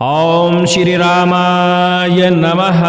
ओम श्री रामाय नमः।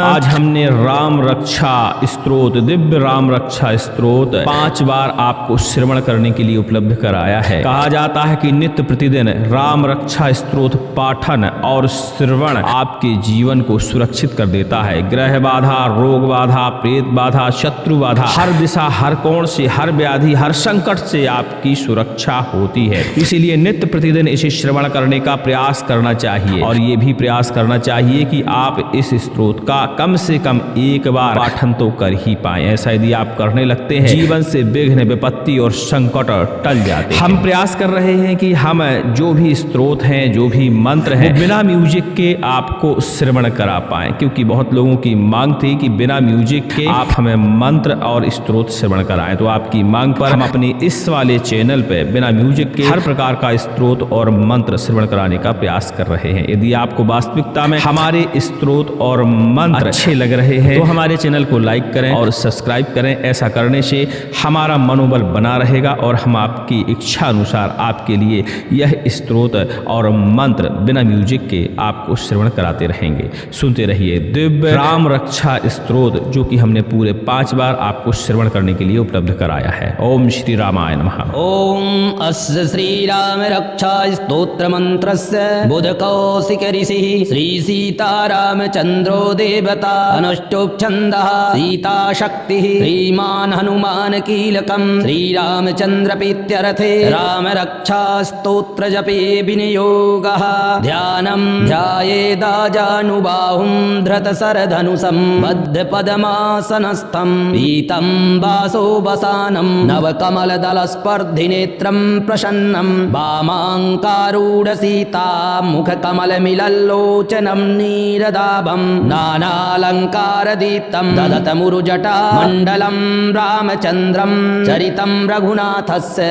आज हमने राम रक्षा स्तोत्र, दिव्य राम रक्षा स्तोत्र 5 बार आपको श्रवण करने के लिए उपलब्ध कराया है। कहा जाता है कि नित्य प्रतिदिन राम रक्षा स्तोत्र पाठन और श्रवण आपके जीवन को सुरक्षित कर देता है। ग्रह बाधा, रोग बाधा, प्रेत बाधा, शत्रु बाधा, हर दिशा, हर कोण से, हर व्याधि, हर संकट से आपकी सुरक्षा होती है। इसीलिए नित्य प्रतिदिन इसे श्रवण करने का प्रयास करना चाहिए और ये भी प्रयास करना चाहिए कि आप इस स्तोत्र का कम से कम एक बार पाठन तो कर ही पाएं। ऐसा यदि आप करने लगते हैं, जीवन से विघ्न, विपत्ति और संकट टल जाते हैं। हम प्रयास कर रहे हैं कि हम जो भी स्तोत्र हैं, जो भी मंत्र हैं, बिना म्यूजिक के आपको श्रवण करा पाएं, क्योंकि बहुत लोगों की मांग थी कि बिना म्यूजिक के आप हमें मंत्र और स्तोत्र श्रवण कराएं। तो आपकी मांग पर हम अपने इस वाले चैनल पे बिना म्यूजिक के हर प्रकार का स्तोत्र और मंत्र श्रवण कराने का प्रयास कर रहे हैं। यदि आपको वास्तविकता में हमारे स्तोत्र और मंत्र अच्छे लग रहे हैं तो हमारे चैनल को लाइक करें और सब्सक्राइब करें। ऐसा करने से हमारा मनोबल बना रहेगा और हम आपकी इच्छा अनुसार आपके लिए यह स्तोत्र और मंत्र बिना म्यूजिक के आपको श्रवण कराते रहेंगे। सुनते रहिए दिव्य राम रक्षा स्तोत्र, जो कि हमने पूरे 5 बार आपको श्रवण करने के लिए उपलब्ध कराया है। ओम श्री रामाय नमः। ओम अस्य श्री राम रक्षा स्तोत्र मंत्रस्य बुधकौशिक ऋषिः श्री सीतारामचन्द्रो देवता अनुष्टुप् छन्दः सीता शक्तिः श्रीमान् हनुमान कीलकम् श्रीरामचन्द्रप्रीत्यर्थे राम रक्षा स्तोत्र जपे विनियोगः। ध्यानं ध्यायेदाजानुबाहुं धृतशरधनुषं बद्धपद्मासनस्थं पीतं वासोऽवसानं नवकमलदलस्पर्धिनेत्रं प्रसन्नं वामाङ्कारूढ सीता मुखकमलमिलल्लोचनं नीरदाभं नानालङ्कारदीप्तं ददतमुरुजटा मण्डलं रामचन्द्रं चरितं रघुनाथस्य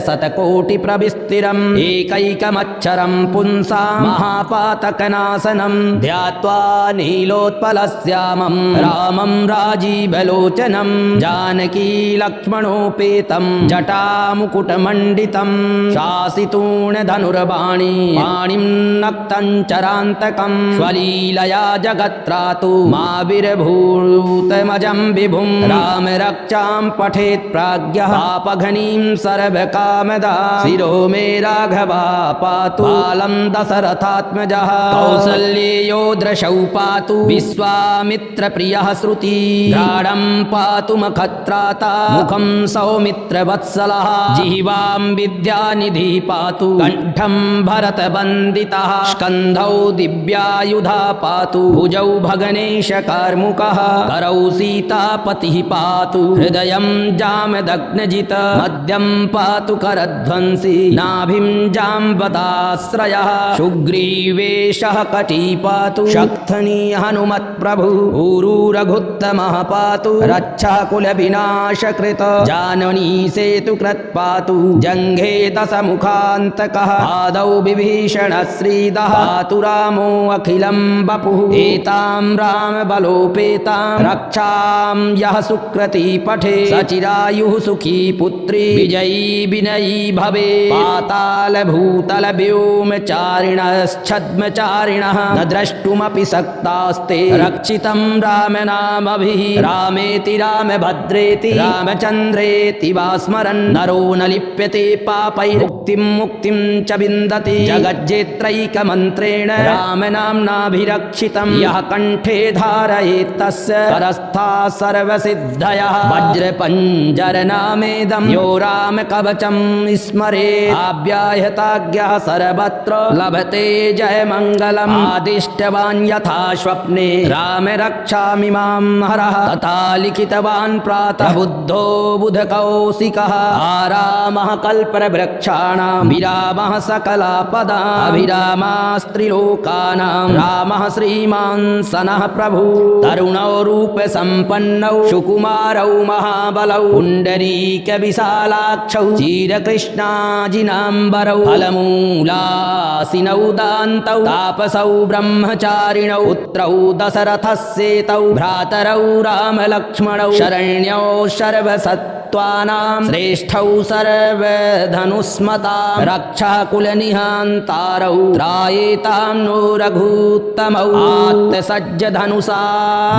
शतकोटिप्रविस्तिरम् एकैकमक्षरं पुंसा महापातकनाशनं ध्यात्वा नीलोत्पलश्यामं रामं राजीवलोचनं जानकी लक्ष्मणोपेतं जटामुकुटमण्डितं शासितूर्णधनुर्वाणी पाणिं नक्तञ्चरान्तकं स्वलीलया जगत्रातु माविर्भूतमजं विभुं राम रक्षां पठेत् प्राज्ञः पापघ्नीं सर्वकामदा शिरो मे राघवा पातु बालं दशरथात्मजः कौसल्येयो दृशौ पातु विश्वामित्रप्रियः श्रुति द्राढं पातु मखत्राता मुखं सौमित्रवत्सलः जिह्वां विद्यानिधि पातु कण्ठं भरतवन्दितः स्कन्धौ दिव्यायुधा पातु भुजौ भगनेशकार्मुकः करौ सीतापतिः पातु हृदयं जामदग्नजित मध्यं पातु करध्वंसी नाभिं जाम्बताश्रयः सुग्रीवेशः कटी पातु शक्थनी हनुमत्प्रभु ऊरू रघुत्तमः पातु रक्षः कुलविनाशकृत जाननी सेतुकृत् पातु जङ्घे दशमुखान्तकः आदौ विभीषणश्रीदः पातु रामो अखिलं वपुः एतां रामबलोपेतां रक्षां यः सुकृती पठे सचिरायुः सुखी पुत्री विजयी विनयी भवे पातालभूतलव्योमचारिणश्छद्मचारिणः न द्रष्टुमपि शक्तास्ते रक्षितं रामनामभिः रामेति रामभद्रेति रामचन्द्रेति वा स्मरन् नरो न लिप्यते पापैर्मुक्तिं मुक्तिं च विन्दति जगज्जेत्रैकमन्त्रेण रामनाम्नाभिरक्षितं यः कण्ठे धारयेत् तस्य करस्थाः सर्वसिद्धयः वज्रपञ्जरनामेदं यो रामकवचं स्मरेत् आव्याहताज्ञः सर्वत्र लभते जयमङ्गलम् आदिष्टवान् यथा स्वप्ने राम रक्षामिमां हरः तथा लिखितवान् प्रातः बुद्धो बुधकौशिकः आरामः कल्पवृक्षाणां विरामः सकलापदां अभिरामास्त्रिलोकानां रामः श्रीमान् सनः प्रभु तरुणौ रूपसम्पन्नौ सुकुमारौ महाबलौ पुण्डरीकविशालाक्षौ चिरकृष्णाजिनाम्बरौ फलमूलासिनौ दान्तौ तापसौ ब्रह्मचारिणौ पुत्रौ दशरथस्येतौ भ्रातरौ रामलक्ष्मणौ शरण्यौ सर्वसत् सत्त्वानां श्रेष्ठौ सर्वधनुस्मता रक्षः कुलनिहन्तारौ त्रायेतां नो रघुत्तमौ आत्तसज्ज धनुषा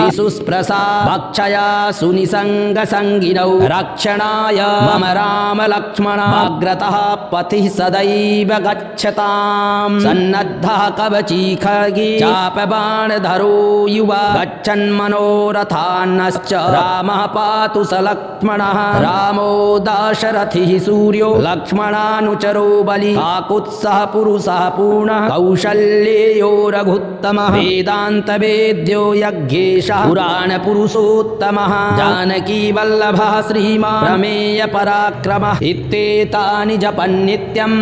विसुस्प्रसा भक्षया सुनिसङ्गसङ्गिनौ रक्षणाय मम राम लक्ष्मणाग्रतः पथिः सदैव गच्छताम् सन्नद्धः कवची खड्गी चापबाणधरो युवा गच्छन्मनोरथान्नश्च रामः पातु स लक्ष्मणः रामो दाशरथिः सूर्यो लक्ष्मणानुचरो बली काकुत्सः पुरुषः पूर्णः कौशल्येयो रघुत्तमः वेदान्तवेद्यो यज्ञेशः पुराणपुरुषोत्तमः जानकी वल्लभः श्रीमान् प्रमेय पराक्रमः इत्येतानि जपन्नित्यं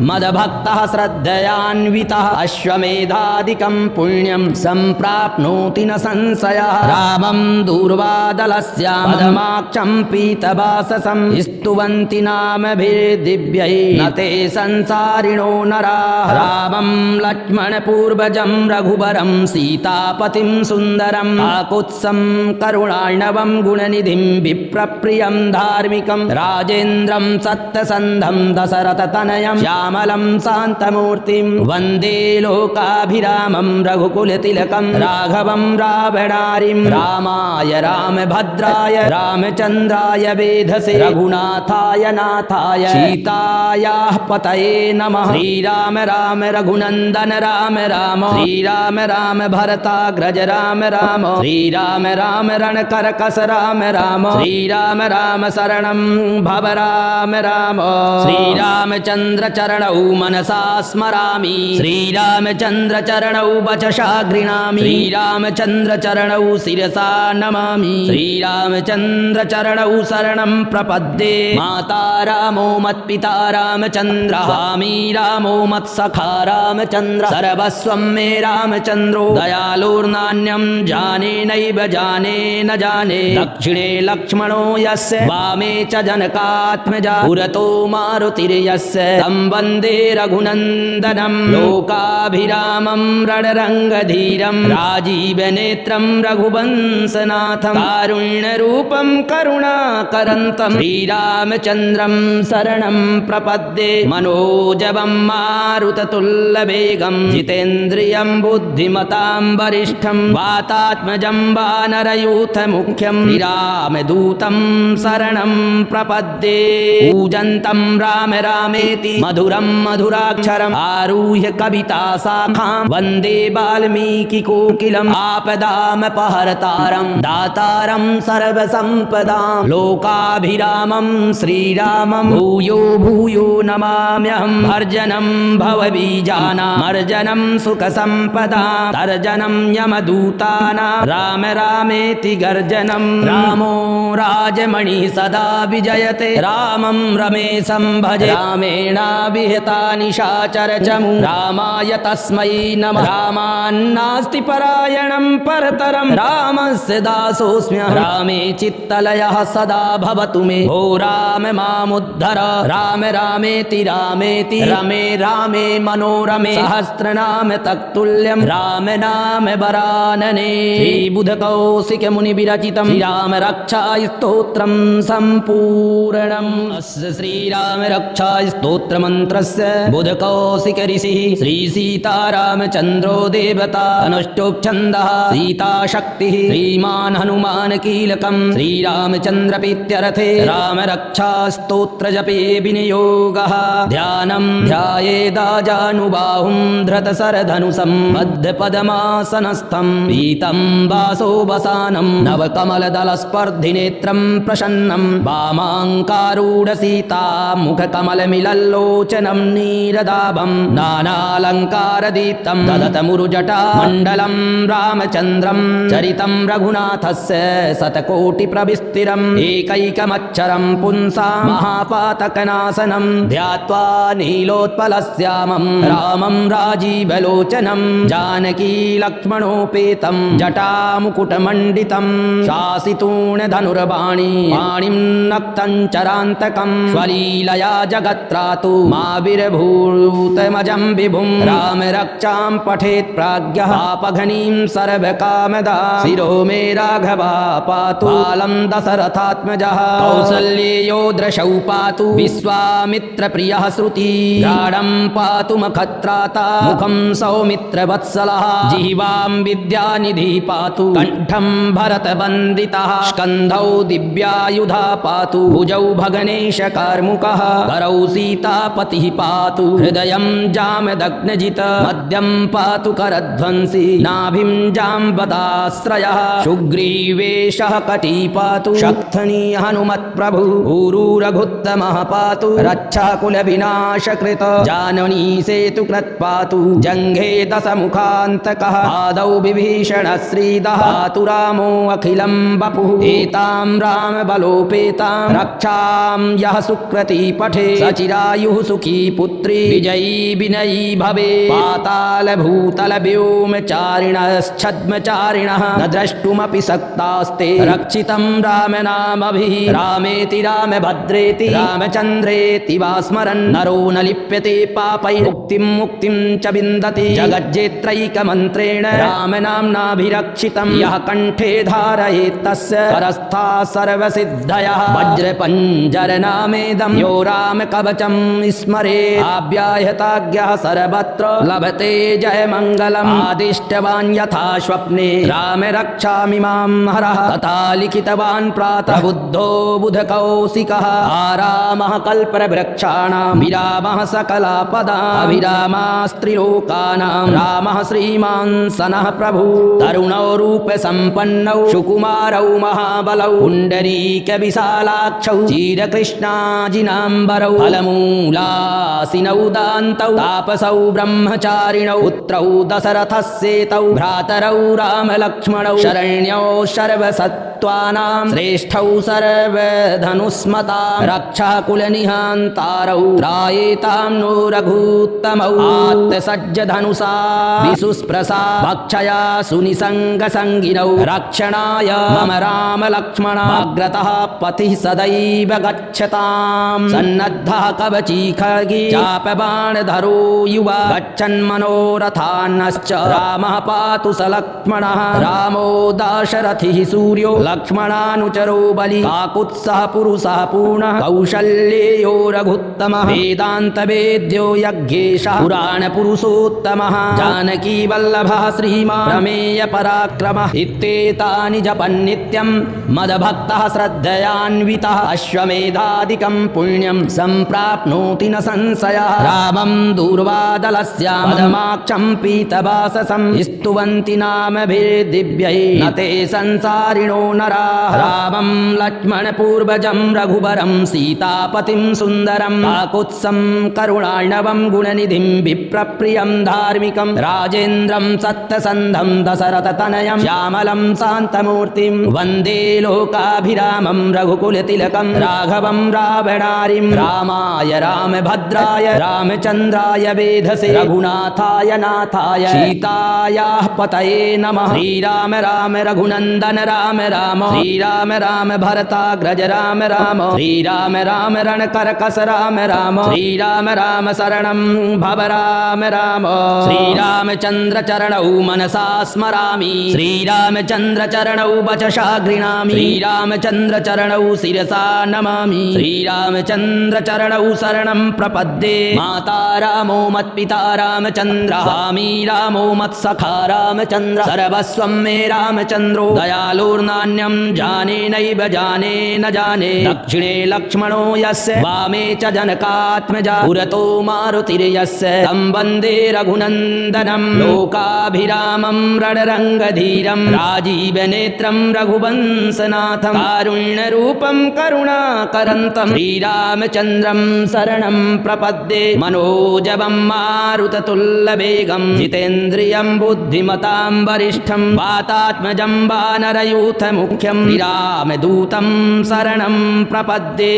मदभक्तः श्रद्धयान्वितः अश्वमेधादिकं पुण्यं सम्प्राप्नोति न संशयः रामं दूर्वादलस्य मदमाक्षं पीतवाससं स्तुवन्ति नामभिर्दिव्यै न ते संसारिणो नराः रामं लक्ष्मणपूर्वजं रघुवरं सीतापतिं सुन्दरं काकुत्सं करुणार्णवं गुणनिधिं विप्रप्रियं धार्मिकं राजेन्द्रं सत्यसन्धं दशरथतनयं श्यामलं शान्तमूर्तिं वन्दे लोकाभिरामं रघुकुलतिलकं राघवं रावणारिं रामाय रामभद्राय रामचन्द्राय वेधसे रघुनाथाय नाथाय सीतायाः पतये नमः श्रीराम राम रघुनन्दन राम राम श्रीराम राम भरताग्रज राम राम श्रीराम राम रणकरकस राम राम श्रीराम राम शरणं भव राम राम श्रीरामचन्द्र चरणौ मनसा स्मरामि श्रीरामचन्द्र चरणौ वचसा गृह्णामि श्रीरामचन्द्र चरणौ शिरसा नमामि श्रीरामचन्द्र चरणौ शरणं प्रपद्ये माता रामो मत्पिता रामचन्द्र स्वामी रामो मत्सखा रामचन्द्र सर्वस्वं मे रामचन्द्रो दयालुर्नान्यं जाने नैव जाने न जाने दक्षिणे लक्ष्मणो यस्य वामे च जनकात्मजा पुरतो मारुतिर्यस्य तं वन्दे रघुनन्दनं लोकाभिरामं रणरङ्गधीरं राजीवनेत्रं रघुवंशनाथं कारुण्यरूपं करुणाकरन्तं श्रीरामचन्द्रं शरणं प्रपद्ये मनोजवं मारुततुल्यवेगं जितेन्द्रियं बुद्धिमतां वरिष्ठं वातात्मजं वानरयूथमुख्यं श्रीरामदूतं शरणं प्रपद्ये पूजन्तं राम रामेति मधुरं मधुराक्षरम् आरुह्य कविता शाखां वन्दे वाल्मीकिकोकिलम् आपदामपहर्तारं दातारं सर्वसम्पदां लोकाभिरामं श्रीरामं भूयो भूयो नमाम्यहं भर्जनं भवबीजानामर्जनं सुखसम्पदां तर्जनं यमदूतानां राम रामेति गर्जनं रामो राजमणिः सदा विजयते रामं रमेशं भजे रामेणाभिहता निशाचरचमु रामाय तस्मै नमः रामान्नास्ति परायणं परतरं रामस्य दासोऽस्म्यहं रामे चित्तलयः सदा भवतु मे भो राम मामुद्धर राम रामेति रामेति रमे रामे मनोरमे सहस्रनाम तत्तुल्यं राम नाम वरानने श्रीबुधकौशिकमुनिविरचितं श्रीराम रक्षा स्तोत्रं सम्पूर्णम् अस्य श्रीराम रक्षा स्तोत्रमन्त्रस्य बुधकौशिक ऋषिः श्रीसीतारामचन्द्रो देवता अनुष्टोपछन्दः सीताशक्तिः श्रीमान् हनुमान् कीलकं श्रीरामचन्द्रप्रीत्यर्थे राम रक्षा स्तोत्र जपे विनियोगः ध्यानं ध्यायेदाजानुबाहुं धृतशरधनुषं बद्धपद्मासनस्थं पीतं वासोवसानं नवकमलदलस्पर्धिनेत्रं प्रसन्नं वामाङ्कारूढसीता मुखकमलमिलल्लोचनं नीरदाभं नानालङ्कारदीप्तं ददतमुरुजटा मण्डलं रामचन्द्रं चरितं रघुनाथस्य शतकोटिप्रविस्तिरम् एकैकमक्षरं पुंसा महापातकनाशनं ध्यात्वा नीलोत्पलश्यामं रामं राजीवलोचनं जानकी लक्ष्मणोपेतं जटामुकुटमण्डितं शासितूणधनुर्वाणी पाणिं नक्तं चरान्तकं स्वलीलया जगत्रातु माविर्भूतमजं विभुं राम रक्षां पठेत् प्राज्ञः पापघ्नीं सर्वकामदा शिरो मे राघवा पातु बालं दशरथात्मजः कौसल्येयो दृशौ पातु विश्वामित्रप्रियः श्रुति गाढं पातु मखत्राता मुखं सौमित्रवत्सलः जिह्वां विद्यानिधि पातु कण्ठं भरतवन्दितः स्कन्धौ दिव्यायुधा पातु भुजौ भगनेशकार्मुकः करौ सीतापतिः पातु हृदयं जामदग्नजित मध्यं पातु करध्वंसी नाभिं जाम्बदाश्रयः सुग्रीवेशः कटी पातु शक्थनी हनुमत्प्रभु ऊरूरघुत्तमः पातु रक्षः कुलविनाशकृत जाननी सेतुकृत् पातु जङ्घे दशमुखान्तकः आदौ विभीषणश्रीदः पातु रामो अखिलं वपुः एतां रामबलोपेतां रक्षां यः सुकृती पठे सचिरायुः सुखी पुत्री विजयी विनयी भवे पातालभूतलव्योमचारिणश्छद्मचारिणः न द्रष्टुमपि सक्तास्ते रक्षितं रामनामभिः रामेति रामभद्रेति रामचन्द्रेति वा स्मरन् नरो न लिप्यते पापैः मुक्तिं च विन्दति जगज्जेत्रैकमन्त्रेण रामनाम्नाभिरक्षितं यः कण्ठे धारयेत् तस्य करस्था सर्वसिद्धयः वज्रपञ्जरनामेदं यो रामकवचं स्मरेत् आव्याहताज्ञः सर्वत्र लभते जयमङ्गलम् आदिष्टवान् यथा स्वप्ने राम रक्षामि मां हरः तथा लिखितवान् प्रातः बुद्धो बुधकौशिकः आरामः कल्पवृक्षाणां विरामः सकलापदा अभिरामास्त्रिलोकानां रामः श्रीमान् सनः प्रभु तरुणौ रूपसम्पन्नौ सुकुमारौ महाबलौ पुण्डरीकविशालाक्षौ चिरकृष्णाजिनाम्बरौ फलमूलासिनौ दान्तौ तापसौ ब्रह्मचारिणौ पुत्रौ दशरथस्येतौ भ्रातरौ रामलक्ष्मणौ शरण्यौ सर्वसत्त्वानां श्रेष्ठौ सर्वधनुस्मतां रक्षः कुलनिहान्तारौ त्रायेतां नो रघुत्तमौ आत्तसज्जधनुषा विसुस्प्रसा भक्षया सुनिसङ्गसङ्गिनौ रक्षणाय मम रामलक्ष्मणाग्रतः पतिः सदैव गच्छतां सन्नद्धः कवची खड्गी चापबाणधरो युवा गच्छन्मनोरथान्नश्च रामः पातु स लक्ष्मणः रामो दाशरथिः सूर्यो लक्ष्मणानुचरो बलि काकुत्सः पुरुषः पूर्णः कौशल्येयो रघुत्तमः वेदान्तवेद्यो यज्ञेशः पुराणपुरुषोत्तमः जानकी वल्लभः श्रीमान् रमेय पराक्रमः इत्येतानि जपन्नित्यं मदभक्तः श्रद्धयान्वितः अश्वमेधादिकं पुण्यं सम्प्राप्नोति न संशयः रामं दूर्वादलस्य मदमाक्षं पीतवाससं स्तुवन्ति नामभिर्दिव्यै न ते संसारिणो नराः रामं लक्ष्मणपूर्वजं रघुवरं सीतापतिं सुन्दरं काकुत्सं करुणार्णवं गुणनिधिं विप्रप्रियं धार्मिकं राजेन्द्रं सत्यसन्धं दशरथतनयं श्यामलं शान्तमूर्तिं वन्दे लोकाभिरामं रघुकुलतिलकं राघवं रावणारिं रामाय रामभद्राय रामचन्द्राय वेधसे रघुनाथाय नाथाय सीतायाः पतये नमः श्रीराम राम रघुनन्दन राम राम श्रीराम राम भरताग्रज राम राम श्रीराम राम रणकर्कश राम राम श्रीराम राम शरणं भव राम राम श्रीरामचन्द्र चरणौ मनसा स्मरामि श्रीरामचन्द्र चरणौ वचसा गृह्णामि श्रीरामचन्द्र चरणौ शिरसा नमामि श्रीरामचन्द्र चरणौ शरणं प्रपद्ये माता रामो मत्पिता रामचन्द्रः स्वामी रामो मत्सखा रामचन्द्र सर्वस्वं मे रामचन्द्रो दयालुर्नान्यं जाने नैव जाने न जाने दक्षिणे लक्ष्मणो यस्य वामे च जनकात्मजा पुरतो मारुतिर्यस्य तं वन्दे रघुनन्दनं लोकाभिरामं रणरङ्गधीरं राजीवनेत्रं रघुवंशनाथं कारुण्यरूपं करुणाकरन्तं श्रीरामचन्द्रं शरणं प्रपद्ये मनोजवं मारुततुल्यवेगं जितेन्द्रियं बुद्धिमतां वरिष्ठं वातात्मजं वानरयूथमुख्यं श्रीरामदूतं शरणं प्रपद्ये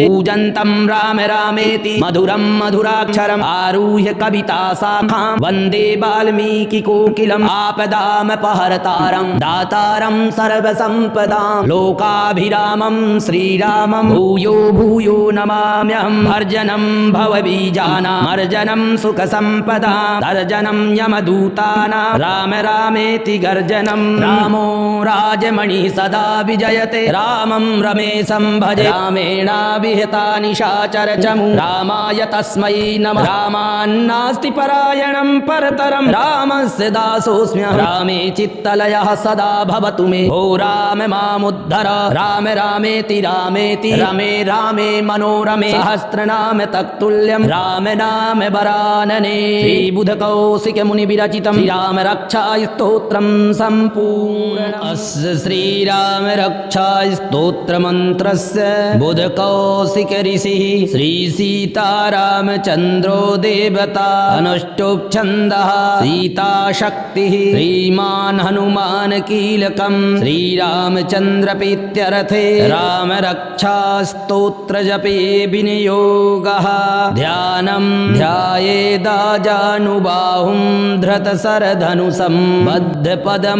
पूजन्तं राम रामेति मधुरं मधुराक्षरम् आरुह्य कविताशाखां वन्दे वाल्मीकिकोकिलम् आपदामपहर्तारं दातारं सर्वसम्पदां लोकाभिरामं श्रीरामं भूयो भूयो नमाम्यहं भर्जनं भवबीजानां मर्जनं सुखसम्पदां तर्जनं यमदूतानां राम रामेति गर्जनं रामो राजमणिः सदा विजयते रामं रमेशं भजे रामेणाभिहिता निशाचर चमु रामाय तस्मै नमः रामान्नास्ति परायणं परतरं रामस्य दासोऽस्म्यहं रामे चित्तलयः सदा भवतु मे ओ राम मामुद्धर राम रामेति रामेति रमे रामे मनोरमे सहस्रनाम तत्तुल्यं राम नाम वरानने श्रीबुधकौशिक मुनि विरचितं श्रीराम रक्षा स्तोत्रं सम्पूर्णम् अस्य श्रीराम रक्षा स्तोत्र मंत्रस्य बुधकौशिक ऋषिः श्री सीतारामचन्द्रो देवता अनुष्टुप् छन्दः सीता शक्तिः श्रीमान् हनुमान् कीलकं श्रीरामचन्द्र प्रीत्यर्थे राम रक्षा स्तोत्र जपे विनियोगः ध्यानं ध्यायेदाजानुबाहुं धृतशरधनुषं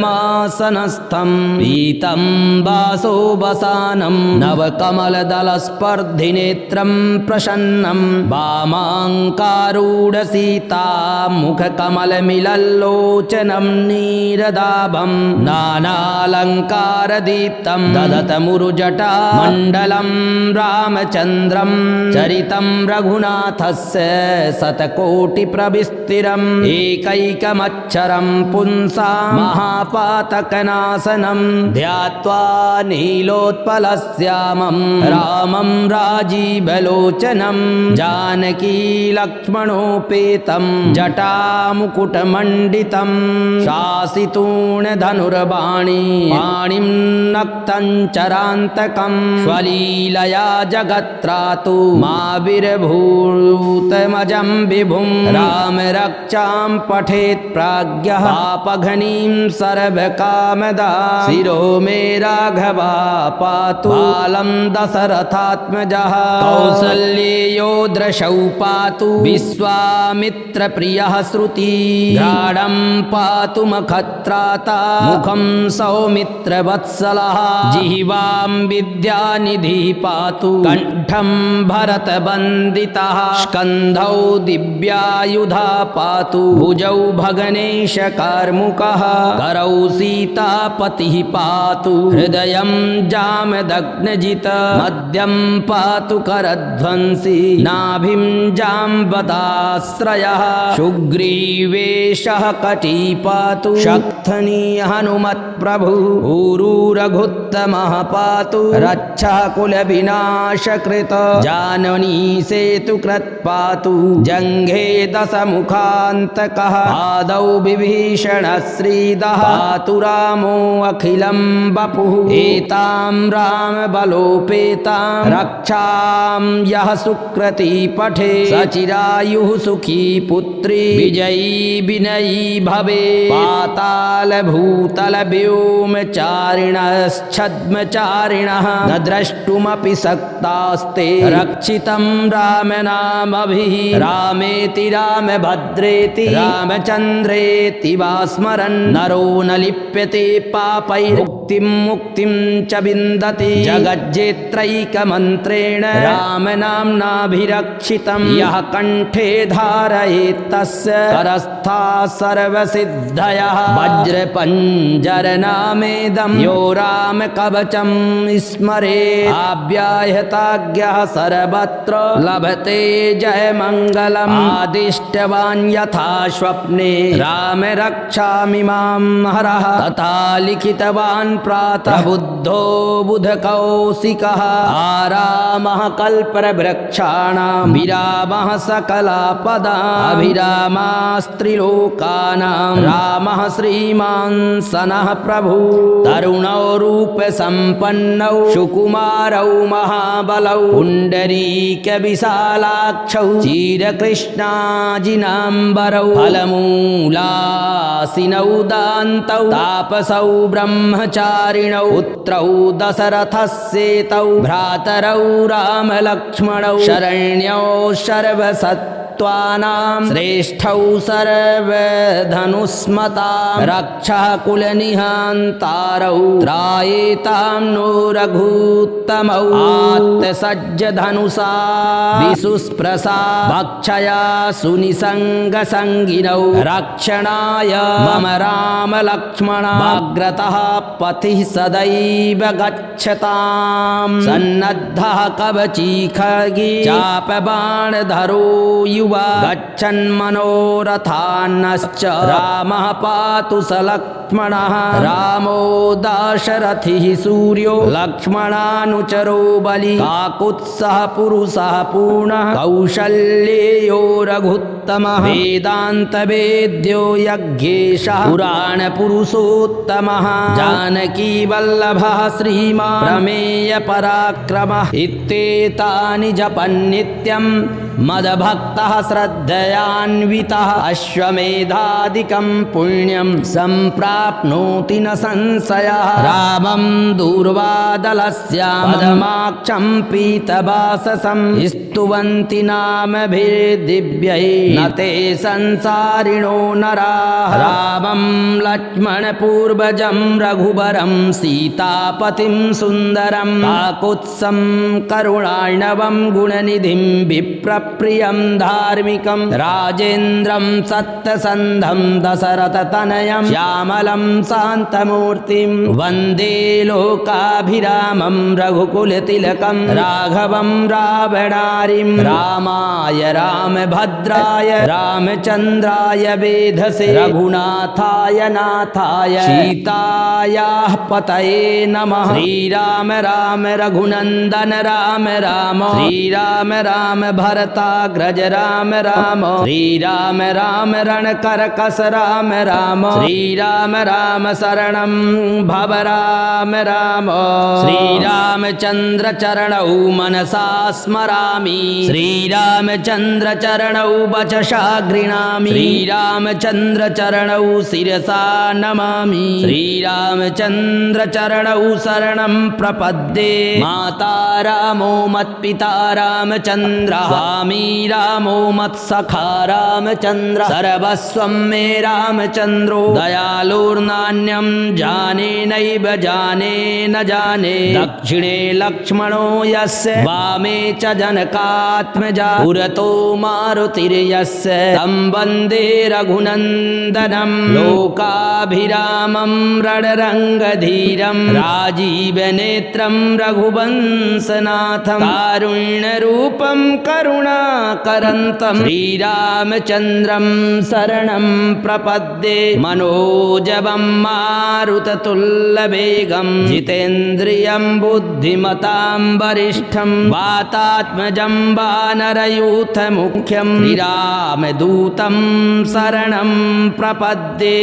बद्धपद्मासनस्थं पीतं वासोवसानं नवकमलदलस्पर्धिनेत्रं प्रसन्नं वामाङ्कारूढसीता मुखकमलमिलल्लोचनं नीरदाभं नानालङ्कारदीप्तं ददतमुरुजटा मण्डलं रामचन्द्रं चरितं रघुनाथस्य शतकोटिप्रविस्तिरम् एकैकमक्षरं पुंसा महापातकनाशनं ध्यात्वा नीलोत्पलश्यामं रामं राजीवलोचनं जानकी लक्ष्मणोपेतं जटामुकुटमण्डितं शासितूणधनुर्बाणी पाणिं नक्तं चरान्तकं स्वलीलया जगत्त्रातु माविर्भूतमजं विभुं राम रक्षां पठेत् प्राज्ञः पापघ्नीं सर्वकामदा शिरो मे राघवा पातु बालं दशरथात्मजः कौसल्येयो दृशौ पातु विश्वामित्रप्रियः श्रुति घ्राणं पातु मखत्राता मुखं सौमित्रवत्सलः जिह्वां विद्यानिधिः पातु कण्ठं भरतबन्दितः स्कन्धौ दिव्यायुधा पातु भुजौ भगनेशकार्मुकः करौ सीतापतिः पातु हृदयं जामदग्नजित मध्यं पातु करध्वंसी नाभिं जाम्बताश्रयः सुग्रीवेशः कटी पातु शक्थनी हनुमत्प्रभु ऊरू रघुत्तमः पातु रक्षः कुलविनाशकृत जाननी सेतुकृत् पातु जङ्घे दशमुखान्तकः आदौ विभीषणः श्रीदः पातु रामो अखिलं वपुः एतां रामबलोपेतां रक्षां यः सुकृती पठे सचिरायुः सुखी पुत्री विजयी विनयी भवे पाताल भूतल व्योमचारिणश्छद्मचारिणः न द्रष्टुमपि शक्तास्ते रक्षितं राम नामभिः रामेति रामभद्रेति रामचन्द्रेति वा स्मरन् नरो न लिप्यते पापैर्मुक्तिं मुक्तिं च विन्दति जगज्जेत्रैकमन्त्रेण रामनाम्नाभिरक्षितं यः कण्ठे धारयेत् तस्य करस्था सर्वसिद्धयः वज्रपञ्जरनामेदं यो रामकवचं स्मरेत् आव्याहताज्ञः सर्वत्र लभते जयमङ्गलम् आदिष्टवान् यथा स्वप्ने राम रक्षामि मां हरः तथा लिखितवान् प्रातः बुद्धो बुधकौशिकः आरामः कल्पवृक्षाणां विरामः सकलापदाम् अभिरामास्त्रिलोकानां रामः श्रीमान् सनः प्रभु तरुणौ रूपसम्पन्नौ सुकुमारौ महाबलौ पुण्डरीकविशालाक्षौ चिरकृष्णाजिनाम्बरौ फलमूलासिनौ दान्तौ तापसौ ब्रह्मचारिणौ पुत्रौ दशरथस्येतौ भ्रातरौ रामलक्ष्मणौ शरण्यौ सर्वसत् सत्त्वानां श्रेष्ठौ सर्वधनुस्मता रक्षः कुलनिहन्तारौ त्रायेतां नो रघुत्तमौ आत्तसज्जधनुषा विसुस्प्रसा भक्षया सुनिसङ्गसङ्गिनौ रक्षणाय मम राम लक्ष्मणाग्रतः पथिः सदैव गच्छताम् सन्नद्धः कवची खड्गी चापबाणधरो युवा गच्छन्मनोरथान्नश्च रामः पातु स लक्ष्मणः रामो दाशरथिः सूर्यो लक्ष्मणानुचरो बलि काकुत्सः पुरुषः पूर्णः कौशल्येयो रघुत्तमः वेदान्तवेद्यो यज्ञेशः पुराणपुरुषोत्तमः जानकी वल्लभः श्रीमान् प्रमेय पराक्रमः इत्येतानि जपन्नित्यं मदभक्तः श्रद्धयान्वितः अश्वमेधादिकं पुण्यं सम्प्राप्नोति न संशयः रामं दूर्वादलस्यां पदमाक्षं पीतवाससं स्तुवन्ति नामभिर्दिव्यै न ते संसारिणो नराः रामं लक्ष्मणपूर्वजं रघुवरं सीतापतिं सुन्दरं काकुत्सं करुणार्णवं गुणनिधिं विप्रप्रियं धार्मिकं राजेन्द्रं सत्यसन्धं दशरथतनयं श्यामलं शान्तमूर्तिं वन्दे लोकाभिरामं रघुकुलतिलकं राघवं रावणारिं रामाय रामभद्राय रामचन्द्राय वेधसे रघुनाथाय नाथाय सीतायाः पतये नमः श्रीराम राम रघुनन्दन राम राम श्रीराम राम भरताग्रज राम राम श्रीराम राम रणकरकस राम राम श्रीराम राम शरणं भव राम राम श्रीरामचन्द्र चरणौ मनसा स्मरामि श्रीरामचन्द्र चरणौ वचसा गृह्णामि श्रीरामचन्द्र चरणौ शिरसा नमामि श्रीरामचन्द्र चरणौ शरणं प्रपद्ये माता रामो मत्पिता रामचन्द्र स्वामी रामो मत्सखा रामचन्द्र सर्वस्वं मे रामचन्द्रो दयालुर्नान्यं जाने नैव जाने न जाने दक्षिणे लक्ष्मणो यस्य वामे च जनकात्मजा पुरतो मारुतिर्यस्य तं वन्दे रघुनन्दनं लोकाभिरामं रणरङ्गधीरं राजीवनेत्रं रघुवंशनाथं कारुण्यरूपं करुणाकरन्तं श्रीरामचन्द्रं शरणं प्रपद्ये मनोजवं मारुततुल्यवेगं जितेन्द्रियं बुद्धिमतां वरिष्ठं वातात्मजं वानरयूथमुख्यं श्रीरामदूतं शरणं प्रपद्ये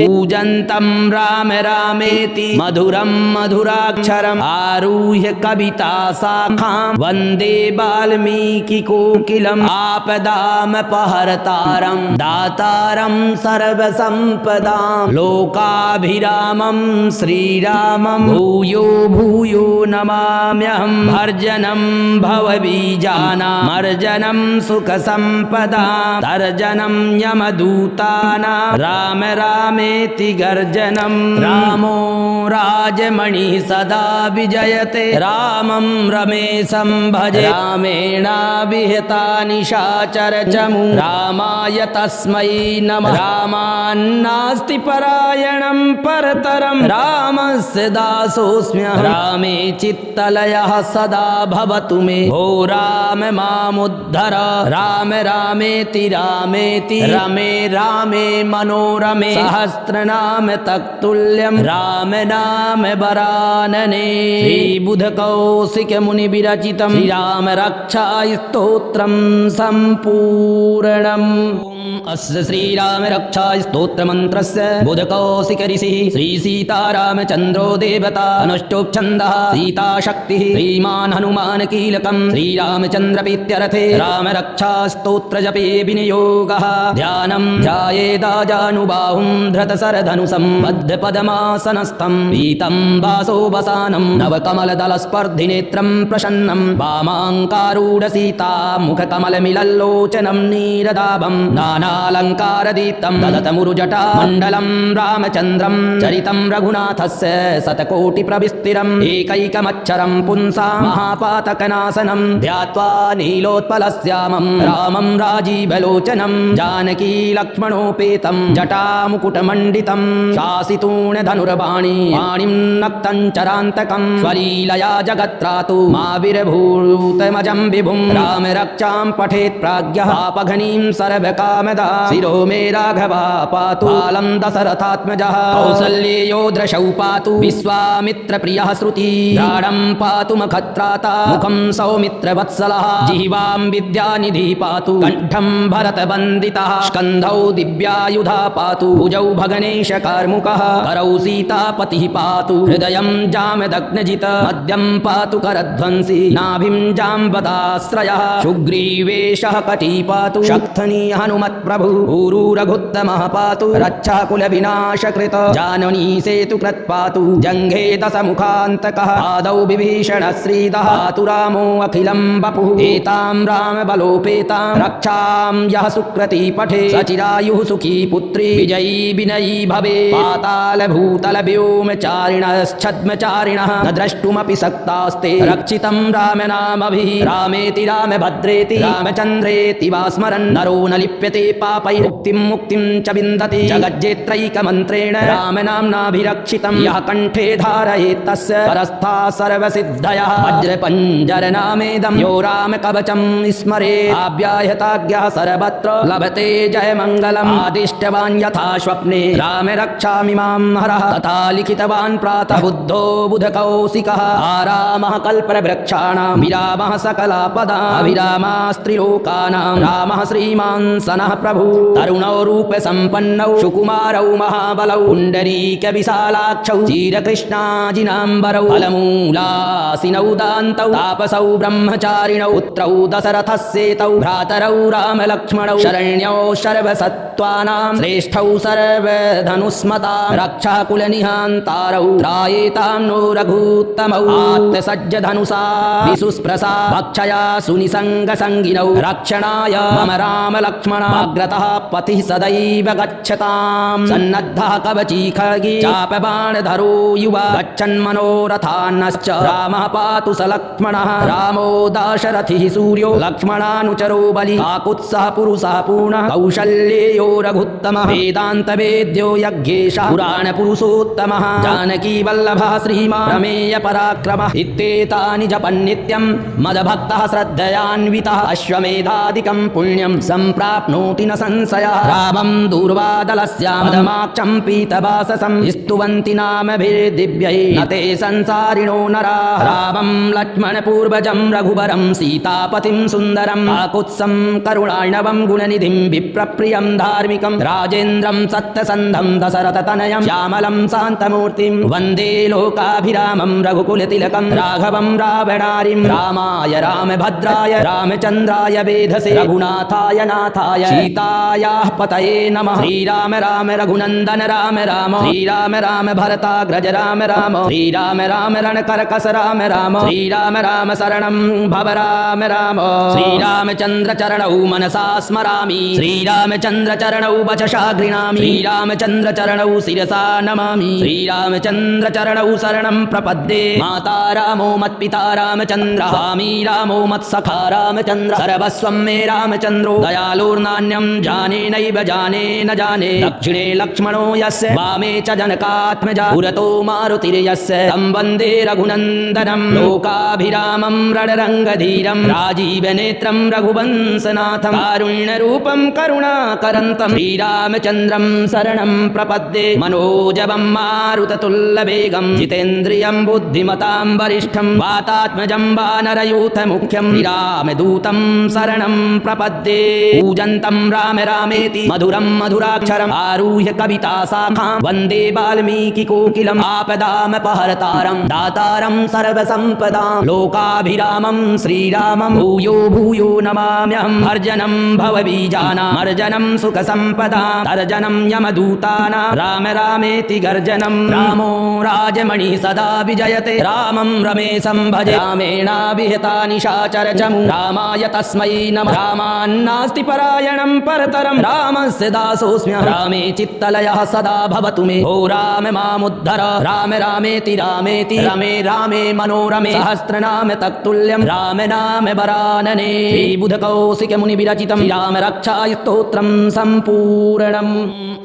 पूजन्तं राम रामेति मधुरं मधुराक्षरम् आरुह्य कविता शाखां वन्दे वाल्मीकिकोकिलम् आपदामपहर्तारं दातारं सर्वसम्पदां लोकाभिरामं श्रीरामं भूयो भूयो नमाम्यहं भर्जनं भवबीजानां मर्जनं सुखसम्पदां तर्जनं यमदूतानां राम रामेति गर्जनं रामो राजमणिः सदा विजयते रामं रमेशं भजे रामेणाभिहिता निशाचरचमु रामाय तस्मै नमः रामान्नास्ति परायणं परतरं रामस्य दासोऽस्म्यहं रामे चित्तलयः सदा भवतु मे भो राम मामुद्धर राम रामेति रामेति रमे रामे मनोरमे सहस्रनाम तत्तुल्यं राम नाम वरानने श्रीबुधकौशिकमुनिविरचितं श्रीराम रक्षा स्तोत्रं सम्पूर्णम् अस्य श्रीराम रक्षा स्तोत्रमन्त्रस्य बुधकौशिकऋषिः श्रीसीतारामचन्द्रो देवता अनुष्टोपछन्दः सीताशक्तिः श्रीमान् हनुमान् कीलकं श्रीरामचन्द्रप्रीत्यर्थे राम रक्षा स्तोत्रजपे विनियोगः ध्यानं ध्यायेदाजानुबाहुं धृतशरधनुषं बद्धपद्मासनस्थं पीतं वासोवसानं नवकमलदलस्पर्धिनेत्रं प्रसन्नं वामाङ्कारूढसीता मुखकमलमिलल्लोचनं नीरदाभं नानालङ्कारदीप्तं ददतमुरुजटा मण्डलं रामचन्द्रं चरितं रघुनाथस्य शतकोटिप्रविस्तिरम् एकैकमक्षरं पुंसा महापातकनाशनं ध्यात्वा नीलोत्पलश्यामं रामं राजीवलोचनं जानकी लक्ष्मणोपेतं जटामुकुटमण्डितं शासितूणधनुर्बाणी पाणिं नक्तं चरान्तकं स्वलीलया जगत्रातु माविर्भूतमजं विभुं राम रक्षां पठेत् प्राज्ञः पापघ्नीं सर्वकामदा शिरो मे राघवा पातु बालं दशरथात्मजः कौसल्येयो दृशौ पातु विश्वामित्रप्रियः श्रुति द्राढं पातु मखत्राता मुखं सौमित्रवत्सलः जिह्वां विद्यानिधि पातु कण्ठं भरतवन्दितः स्कन्धौ दिव्यायुधा पातु भुजौ भगनेशकार्मुकः करौ सीतापतिः पातु हृदयं जामदग्नजित मध्यं पातु करध्वंसी नाभिं जाम्बदाश्रयः सुग्रीवेशः कटी पातु शक्थनी हनुमत्प्रभु ऊरू रघुत्तमः पातु रक्षः कुलविनाशकृत जाननी सेतुकृत् पातु जङ्घे दशमुखान्तकः आदौ विभीषणश्रीदः पातु रामो अखिलं वपुः एतां रामबलोपेतां रक्षां यः सुकृती पठे सचिरायुः सुखी पुत्री विजयी विनयी भवे पातालभूतलव्योमचारिणश्छद्मचारिणः न द्रष्टुमपि सक्तास्ते रक्षितं रामनामभिः रामेति रामभद्रेति रामचन्द्रेति वा स्मरन् नरो न लिप्यते पापैः मुक्तिं च विन्दति जगज्जेत्रैकमन्त्रेण रामनाम्नाभिरक्षितं यः कण्ठे धारयेत् तस्य परस्था सर्वसिद्धयः वज्रपञ्जरनामेदं यो रामकवचं स्मरेत् आव्याहताज्ञः सर्वत्र लभते जयमङ्गलम् आदिष्टवान् यथा स्वप्ने राम रक्षामि मां हरः तथा लिखितवान् प्रातः बुद्धो बुधकौशिकः आरामः कल्पवृक्षाणां विरामः सकलापदा अविरामास्त्रिलोकानां रामः श्रीमान् सनः प्रभु तरुणौ रूपसम्पन्नौ सुकुमारौ महाबलौ पुण्डरीकविशालाक्षौ चीरकृष्णाजिनाम्बरौ फलमूलासिनौ दान्तौ तापसौ ब्रह्मचारिणौ पुत्रौ दशरथस्येतौ भ्रातरौ रामलक्ष्मणौ शरण्यौ सर्वसत्त्वानां श्रेष्ठौ सर्वधनुस्मता रक्षः कुलनिहान्तारौ त्रायेतां नो रघुत्तमौ आत्मसज्जधनुषा विसुस्प्रसा भक्षया सुनिसङ्गसङ्गिनौ रक्षणाय मम रामलक्ष्मणाग्रतः पतिः सदैव गच्छतां सन्नद्धः कवची खड्गी चापबाणधरो युवा गच्छन्मनोरथान्नश्च रामः पातु स लक्ष्मणः रामो दाशरथिः सूर्यो लक्ष्मणानुचरो बलि काकुत्सः पुरुषः पूर्णः कौशल्येयो रघुत्तमः वेदान्तवेद्यो यज्ञेशः पुराणपुरुषोत्तमः जानकी वल्लभः श्रीमान् प्रमेय पराक्रमः इत्येतानि जपन्नित्यं मदभक्तः श्रद्धयान्वितः अश्वमेधादिकं पुण्यं सम्प्राप्नोति न संशयः रामं दूर्वादलस्यामदमाक्षं पीतवाससं स्तुवन्ति नामभिर्दिव्यै न ते संसारिणो नराः रामं लक्ष्मणपूर्वजं रघुवरं सीतापतिं सुन्दरं काकुत्सं करुणार्णवं गुणनिधिं विप्रप्रियं धार्मिकं राजेन्द्रं सत्यसन्धं दशरथतनयं श्यामलं शान्तमूर्तिं वन्दे लोकाभिरामं रघुकुलतिलकं राघवं रावणारिं रामाय रामभद्राय रामचन्द्राय वेधसे रघुनाथाय नाथाय सीतायाः पतये नमः श्रीराम राम रघुनन्दन राम राम श्रीराम राम भरताग्रज राम राम श्रीराम राम रणकरकस राम राम श्रीराम राम शरणं भव राम राम श्रीरामचन्द्र चरणौ मनसा स्मरामि श्रीरामचन्द्र चरणौ वचसा गृह्णामि श्रीरामचन्द्र चरणौ शिरसा नमामि श्रीरामचन्द्र चरणौ शरणं प्रपद्ये माता रामो मत्पिता रामचन्द्र स्वामी रामो मत्सखा रामचन्द्र सर्वस्वं मे रामचन्द्रो दयालुर्नान्यं जाने नैव जाने न जाने दक्षिणे लक्ष्मणो यस्य वामे च जनकात्मजा पुरतो मारुतिर्यस्य तं वन्दे रघुनन्दनं लोकाभिरामं रणरङ्गधीरं राजीवनेत्रं रघुवंशनाथं कारुण्यरूपं करुणाकरन्तं श्रीरामचन्द्रं शरणं प्रपद्ये मनोजवं मारुततुल्यवेगं जितेन्द्रियं बुद्धिमतां वरिष्ठं वातात्मजं वानरयूथमुख्यं श्रीरामदूतं शरणं प्रपद्ये पूजन्तं राम रामेति मधुरं मधुराक्षरम् आरुह्य कविताशाखां वन्दे वाल्मीकिकोकिलम् आपदामपहर्तारं दातारं सर्वसम्पदां लोकाभिरामं श्रीरामं भूयो भूयो नमाम्यहम् अर्जनं भवबीजानामर्जनं सुखसम्पदां तर्जनं यमदूतानां राम रामेति गर्जनं रामो राजमणि सदा विजयते रामं रमेशं भजे रामेणाभिहता निशाचरचमु रामाय तस्मै नमः। रामान्नास्ति परायणं परतरं रामस्य दासोऽस्म्यहं। रामे चित्तलयः सदा भवतु मे। ओ राम मामुद्धर। राम रामेति रामेति रमे रामे मनोरमे। सहस्रनाम तत्तुल्यं राम नाम वरानने। श्रीबुधकौशिक मुनि विरचितं श्रीराम रक्षाय स्तोत्रं सम्पूर्णम्।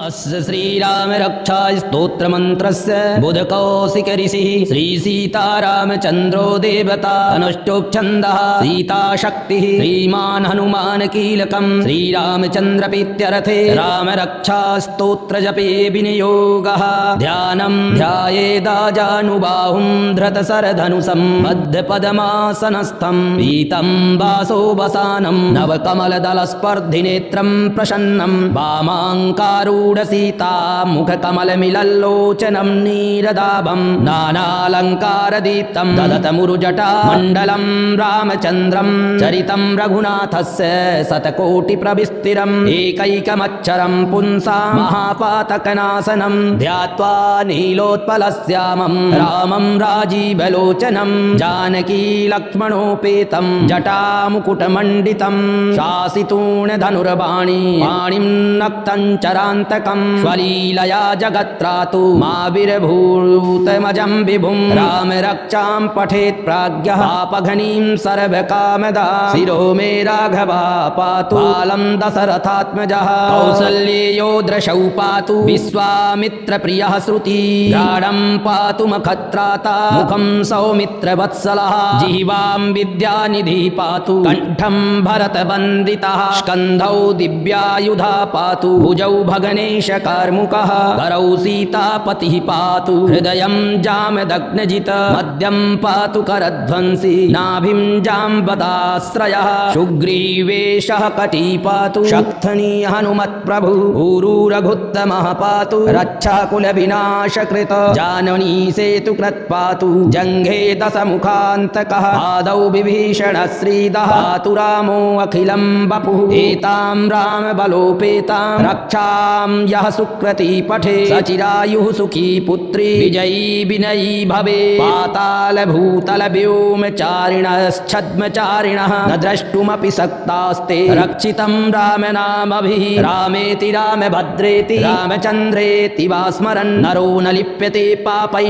अस्य श्रीराम रक्षाय स्तोत्र मंत्रस्य बुधकौशिक ऋषिः श्री सीतारामचन्द्रो देवता अनुष्टोपछन्दः सीता शक्तिः श्रीमान् हनुमान कीलकं श्रीरामचन्द्र प्रीत्यर्थे राम रक्षा स्तोत्र जपे विनियोगः। ध्यानं ध्यायेदाजानुबाहुं धृतशरधनुषं बद्धपद्मासनस्थं पीतं वासोवसानं नवकमलदलस्पर्धिनेत्रं प्रसन्नं वामाङ्कारूढसीता मुखकमलमिलल्लोचनं नीरदाभं नानालङ्कारदीप्तं ददतमुरुजटा मण्डलं रामचन्द्रं चरितं रघुनाथस्य शतकोटिप्रविस्तिरम् एकैकमक्षरं पुंसां महापातकनाशनं ध्यात्वा नीलोत्पलश्यामं रामं राजीवलोचनं जानकी लक्ष्मणोपेतं जटामुकुटमण्डितं शासितूर्णधनुर्वाणी वाणिं नक्तं चरान्तकं स्वलीलया जगत्त्रातु माविर्भूतमजं विभुं। राम रक्षां पठेत् प्राज्ञः पापघ्नीं सर्वकामदा शिरो मे राघवा पातु बालं दशरथात्मजः। कौसल्येयो दृशौ पातु विश्वामित्रप्रियः श्रुति गाढं पातु मखत्राता मुखं सौमित्रवत्सलः जिह्वां विद्यानिधिः पातु कण्ठं भरतवन्दितः स्कन्धौ दिव्यायुधा पातु भुजौ भगनेशकार्मुकः करौ सीतापतिः पातु हृदयं जामदग्नजित मध्यं पातु करध्वंसी नाभिं जाम्बदाश्रयः सुग्रीवेशः कटी पातु शक्थनी हनुमत्प्रभु ऊरुरघुत्तमः पातु रक्षाकुलविनाशकृत जाननी सेतुकृत् पातु जङ्घे दशमुखान्तकः आदौ विभीषणश्रीदः पातु रामो अखिलं वपुः एतां रामबलोपेतां रक्षां यः सुकृती पठे सचिरायुः सुखी पुत्री विजयी विनयी भवे पाताल भूतल व्योमचारिणश्छद्मचारिणः न द्रष्टुमपि शक्तास्ते रक्षितं राम नामभिः। रामेति रामभद्रेति रामचन्द्रेति वा स्मरन् नरो न लिप्यते पापैः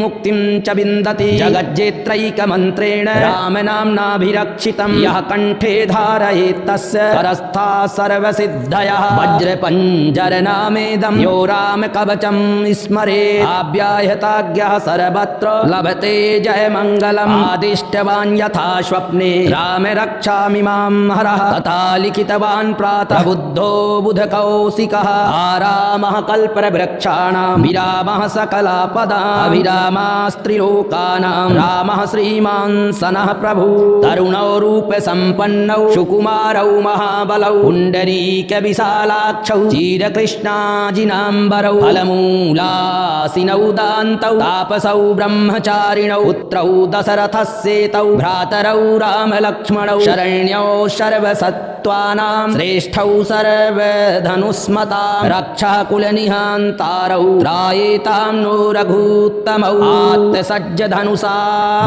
मुक्तिं च विन्दति जगज्जेत्रैकमन्त्रेण राम नाम्नाभिरक्षितं यः कण्ठे धारयेत् तस्य करस्था सर्वसिद्धयः। वज्रपञ्जरनामेदं यो राम कवचं स्मरेत् आव्याहताज्ञः सर्वत्र लभते जयमङ्गलम्। आदिष्टवान् यथा स्वप्ने राम रक्षामि मां हरः तथा लिखितवान् प्रातः बुद्धो बुधकौशिकः। आरामः कल्पवृक्षाणां विरामः सकलापदां अविरामास्त्रिलोकानां रामः श्रीमान् सनः प्रभु तरुणौ रूपसम्पन्नौ सुकुमारौ महाबलौ पुण्डरीकविशालाक्षौ चिरकृष्णाजिनाम्बरौ फलमूलासिनौ दान्तौ तापसौ ब्रह्मचारिणौ पुत्रौ दशरथस्येतौ भ्रातरौ रामलक्ष्मणौ शरण्यौ सर्वसत्त्वानां श्रेष्ठौ सर्वधनुस्मतां रक्षाकुलनिहान्तारौ त्रायेतां नो रघुत्तमौ आत्तसज्जधनुषा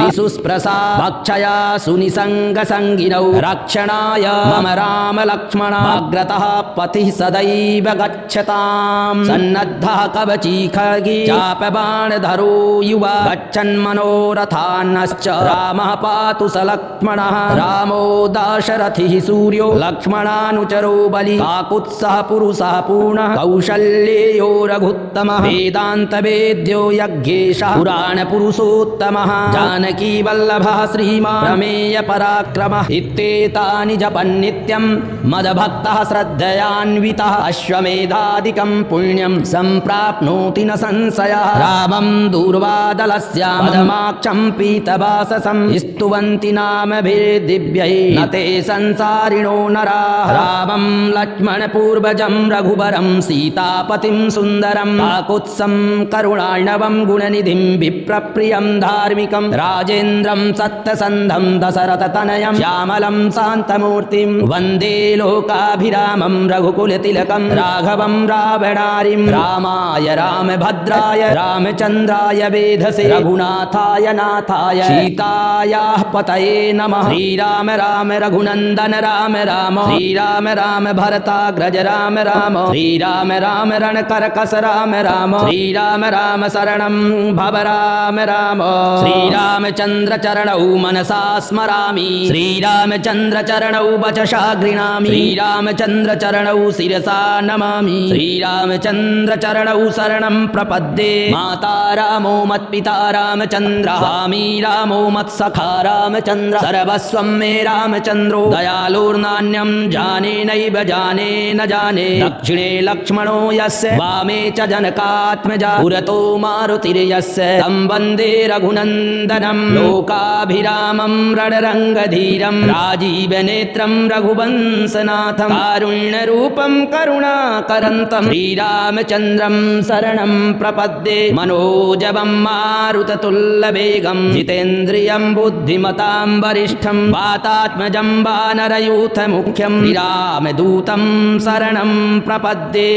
विसुस्प्रसा भक्षया सुनिसङ्गसङ्गिनौ रक्षणाय मम रामलक्ष्मणाग्रतः पथिः सदैव गच्छताम् सन्नद्धः कवची खड्गी चापबाणधरो युवा गच्छन्मनोरथान्नश्च रामः पातु स लक्ष्मणः। रामो दाशरथिः सूर्यो लक्ष्मणानुचरो बलि काकुत्सः पुरुषः पूर्णः कौशल्येयो रघुत्तमः वेदान्तवेद्यो यज्ञेशः पुराणपुरुषोत्तमः जानकी वल्लभः श्रीमान् रमेय पराक्रमः इत्येतानि जपन्नित्यं मदभक्तः श्रद्धयान्वितः अश्वमेधादिकं पुण्यं सम्प्राप्नोति न संशयः। रामं दूर्वादलस्यामदमाक्षं पीतवाससं स्तुवन्ति नामभिर्दिव्यै न ते संसारिणो नराः रामं लक्ष्मणपूर्वजं रघुवरं सीतापतिं सुन्दरं काकुत्सं करुणार्णवं गुणनिधिं विप्रप्रियं धार्मिकं राजेन्द्रं सत्यसन्धं दशरथतनयं श्यामलं शान्तमूर्तिं वन्दे लोकाभिरामं रघुकुलतिलकं राघवं रावणारिं रामाय रामभद्राय रामचन्द्राय वेधसे रघुनाथाय नाथाय सीतायाः पतये नमः। श्रीराम राम रघुनन्दन राम राम श्रीराम राम भरताग्रज राम राम श्रीराम राम रणकरकस राम राम श्रीराम राम शरणं भव राम राम श्रीरामचन्द्र चरणौ मनसा स्मरामि श्रीरामचन्द्र चरणौ वचसा गृह्णामि श्रीरामचन्द्र चरणौ शिरसा नमामि श्रीरामचन्द्र चरणौ शरणं प्रपद्ये माता रामो मत्पिता रामचन्द्रः स्वामी रामो मत्सखा रामचन्द्र सर्वस्वं मे रामचन्द्रो दयालुर्नान्यं जाने नैव जाने न जाने दक्षिणे लक्ष्मणो यस्य वामे च जनकात्मजा पुरतो मारुतिर्यस्य तं वन्दे रघुनन्दनं लोकाभिरामं रणरङ्गधीरं राजीवनेत्रं रघुवंशनाथं कारुण्यरूपं करुणाकरन्तं श्रीरामचन्द्रं शरणं प्रपद्ये मनोजवं मारुततुल्यवेगं जितेन्द्रियं बुद्धिमतां वरिष्ठं वातात्मजं वानरयूथमुख्यं श्रीरामदूतं शरणं प्रपद्ये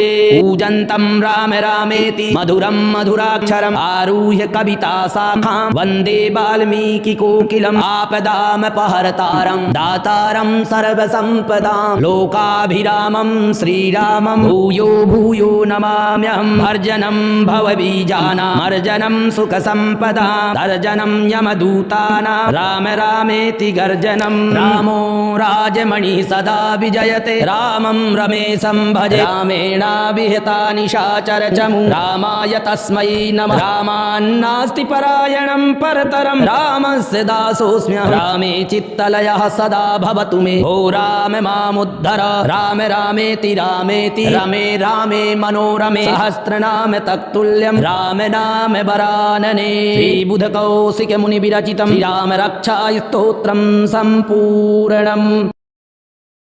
पूजन्तं राम रामेति मधुरं मधुराक्षरम् आरुह्य कविता शाखां वन्दे वाल्मीकिकोकिलम् आपदामपहर्तारं दातारं सर्वसम्पदां लोकाभिरामं श्रीरामं भूयो भूयो नमाम्यहं भर्जनं भवबीजानां मर्जनं सुखसम्पदां तर्जनं यमदूतानां राम रामेति गर्जनं रामो राजमणि सदा विजयते रामं रमेशं भजे रामेणाभिहिता निशाचरचमु रामाय तस्मै नमः रामान्नास्ति परायणं परतरं रामस्य दासोऽस्म्यहं रामे चित्तलयः सदा भवतु मे भो राम मामुद्धर राम रामेति रमे रामे मनोरमे सहस्रनाम तत्तुल्यं राम नाम वरानने श्रीबुधकौशिकमुनिविरचितं श्रीरामरक्षास्तोत्रं सम्पूर्णम्।